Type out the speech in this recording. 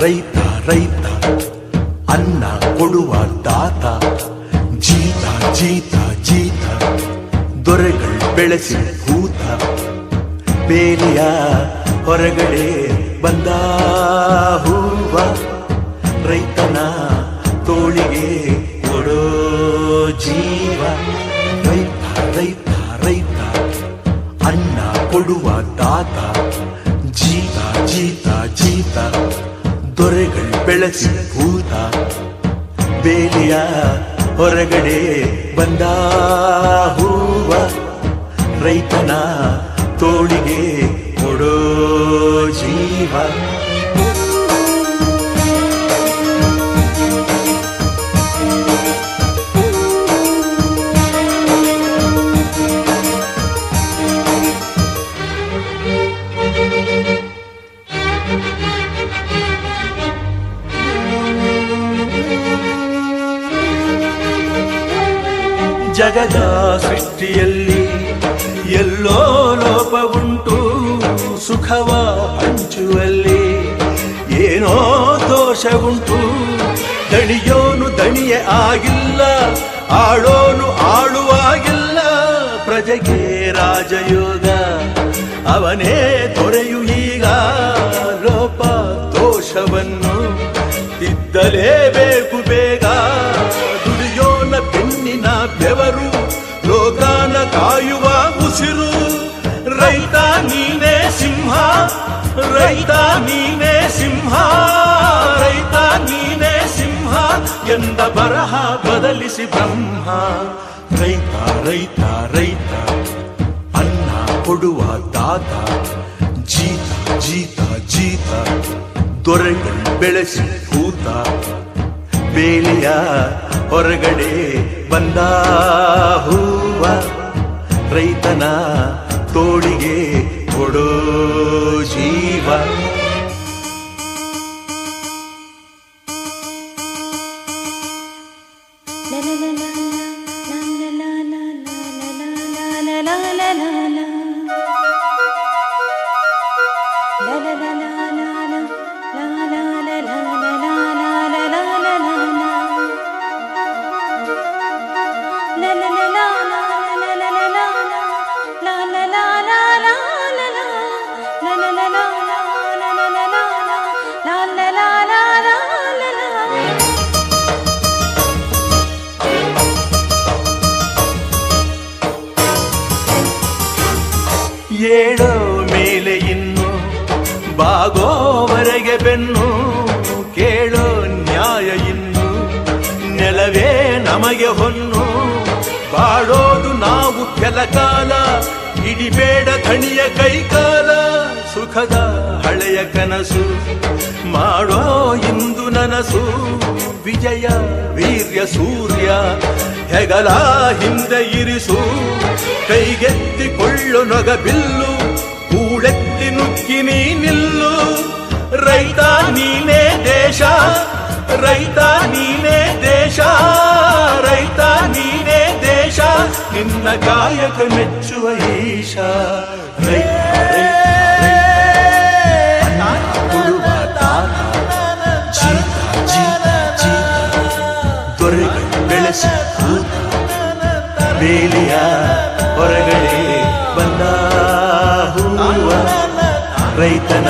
ರೈತ ರೈತ ಅನ್ನ ಕೊಡುವ ದಾತ ಜೀತ ಜೀತ ಜೀತ ದೊರೆಗಳು ಬೆಳೆಸಿ ಭೂತ ಬೇಲಿಯ ಹೊರಗಡೆ ಬಂದ ಹೂವ ರೈತನ ತೋಳಿಗೆ ಕೊಡೋ ಜೀವ ರೈತ ರೈತ ರೈತ ಅನ್ನ ಕೊಡುವ ದಾತ ಜೀತ ಜೀತ ಜೀತ ದೊರೆಗಳು ಬೆಳೆಸಿ ಭೂತ ಬೇಲಿಯ ಹೊರಗಡೆ ಬಂದ ಹೂವ ರೈತನ ತೋಳಿಗೆ ಕೊಡೋ ಜೀವ ಜಗದ ಸೃಷ್ಟಿಯಲ್ಲಿ ಎಲ್ಲೋ ಲೋಪವುಂಟು ಸುಖವ ಹಂಚುವಲ್ಲಿ ಏನೋ ದೋಷವುಂಟು ದಣಿಯೋನು ದಣಿಯೇ ಆಗಿಲ್ಲ ಆಳೋನು ಆಳುವಾಗಿಲ್ಲ ಪ್ರಜೆಗೆ ರಾಜಯೋಗ ಅವನೇ ದೊರೆಯು ಈಗ ಲೋಪ ದೋಷವನ್ನು ತಿದ್ದಲೇಬೇಕು ಬೇಗ ದುಡಿಯೋನ ಬೆನ್ನಿನ ಬೆವರು ಲೋಕಾನ ಕಾಯುವ ಉಸಿರು ರೈತ ನೀನೇ ಸಿಂಹ ರೈತ ನೀನೇ ಸಿಂಹ ರೈತ ನೀನೇ ಸಿಂಹ ಎಂದ ಬರಹ ಬದಲಿಸಿ ಬ್ರಹ್ಮ ರೈತ ರೈತ ರೈತ ಅನ್ನ ಕೊಡುವ ದಾತ ಜೀತ ಜೀತ ಜೀತ ದೊರೆಗಳು ಬೆಳೆಸಿ ಭೂತ ಬೇಲಿಯ ಹೊರಗಡೆ ಬಂದ ಹೂವ ರೈತನ ತೋಳಿಗೆ ಕೊಡೋ ಜೀವ ಏಳೋ ಮೇಲೆ ಇನ್ನು ಬಾಗೋವರೆಗೆ ಬೆನ್ನು ಕೇಳೋ ನ್ಯಾಯ ಇನ್ನು ನೆಲವೇ ನಮಗೆ ಹೊನ್ನು ಬಾಳೋದು ನಾವು ಕೆಲಕಾಲ ಹಿಡಿಬೇಡ ಧಣಿಯ ಕೈಕಾಲ ಸುಖದ ಹಳೆಯ ಕನಸು ಮಾಡೋ ಇಂದು ನನಸು ವಿಜಯ ವೀರ್ಯ ಸೂರ್ಯ ಹೆಗಲ ಹಿಂದೆ ಇರಿಸು ಕೈಗೆತ್ತಿಕೊಳ್ಳು ನೊಗ ಬಿಲ್ಲು ಕೂಳೆತ್ತಿ ನುಗ್ಗಿ ನೀ ನಿಲ್ಲು ರೈತ ನೀನೇ ದೇಶ ರೈತ ನೀನೇ ದೇಶ ರೈತ ನೀನೇ ದೇಶ ನಿನ್ನ ಕಾಯಕ ಮೆಚ್ಚುವ ಈಶ ರೈತ ಕೊಡುವ ದಾತ ಜೀತ ಜೀತ ಜೀತ ದೊರೆಗಳು ಬೆಳೆಸಿ ಭೂತ ಬೇಲಿಯ ಹೊರಗಡೆ ಬಂದ ಹೂವ ರೈತನ